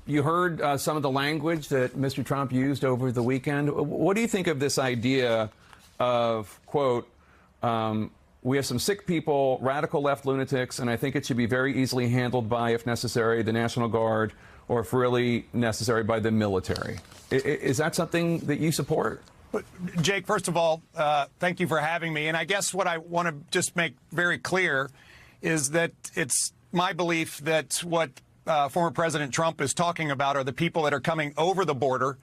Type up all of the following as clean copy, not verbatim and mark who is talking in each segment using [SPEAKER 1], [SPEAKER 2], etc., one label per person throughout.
[SPEAKER 1] You heard some of the language that Mr. Trump used over the weekend. What do you think of this idea of, quote, we have some sick people, radical left lunatics, and I think it should be very easily handled by, if necessary, the National Guard, or if really necessary, by the military. Is that something that you support?
[SPEAKER 2] But, Jake, first of all, thank you for having me. And I guess what I want to just make very clear is that it's my belief that what former President Trump is talking about are the people that are coming over the border,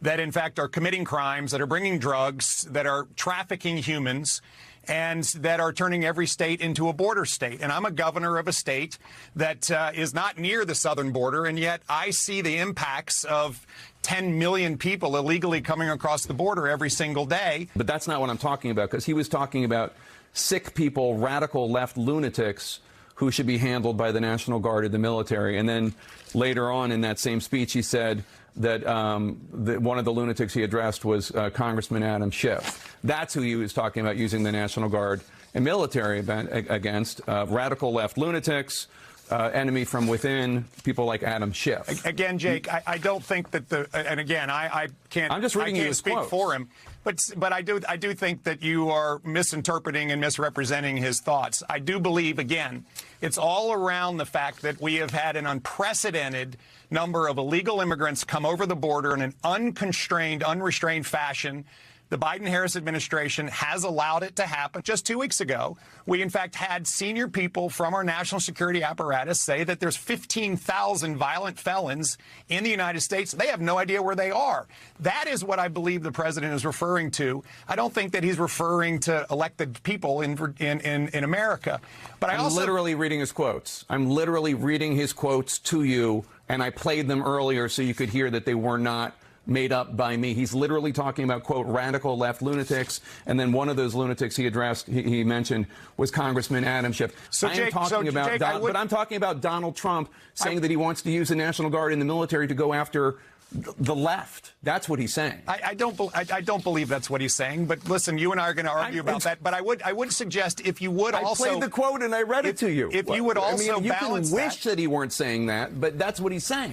[SPEAKER 2] that in fact are committing crimes, that are bringing drugs, that are trafficking humans, and that are turning every state into a border state. And I'm a governor of a state that is not near the southern border, and yet I see the impacts of 10 million people illegally coming across the border every single day.
[SPEAKER 1] But that's not what I'm talking about, because he was talking about sick people, radical left lunatics who should be handled by the National Guard or the military. And then later on in that same speech, he said that one of the lunatics he addressed was Congressman Adam Schiff. That's who he was talking about using the National Guard and military against, radical left lunatics, enemy from within, people like Adam Schiff.
[SPEAKER 2] Again, Jake, I don't think that and again, I can't.
[SPEAKER 1] I'm just reading
[SPEAKER 2] I can't speak
[SPEAKER 1] quotes
[SPEAKER 2] for him, but I do think that you are misinterpreting and misrepresenting his thoughts. I do believe, again, it's all around the fact that we have had an unprecedented number of illegal immigrants come over the border in an unconstrained, unrestrained fashion. The Biden-Harris administration has allowed it to happen. Just 2 weeks ago, we, in fact, had senior people from our national security apparatus say that there's 15,000 violent felons in the United States. They have no idea where they are. That is what I believe the president is referring to. I don't think that he's referring to elected people in America. But I'm
[SPEAKER 1] literally reading his quotes. I'm literally reading his quotes to you, and I played them earlier so you could hear that they were not made up by me. He's literally talking about, quote, radical left lunatics, and then one of those lunatics he addressed, he mentioned, was Congressman Adam Schiff.
[SPEAKER 2] So Jake,
[SPEAKER 1] but I'm talking about Donald Trump saying that he wants to use the National Guard and the military to go after the left. That's what he's saying.
[SPEAKER 2] I don't believe that's what he's saying. But listen, you and I are going to argue about that. But I would suggest if you would also.
[SPEAKER 1] I played the quote and I read it to you.
[SPEAKER 2] If you would also
[SPEAKER 1] balance. You can wish
[SPEAKER 2] that
[SPEAKER 1] that he weren't saying that, but that's what he's saying.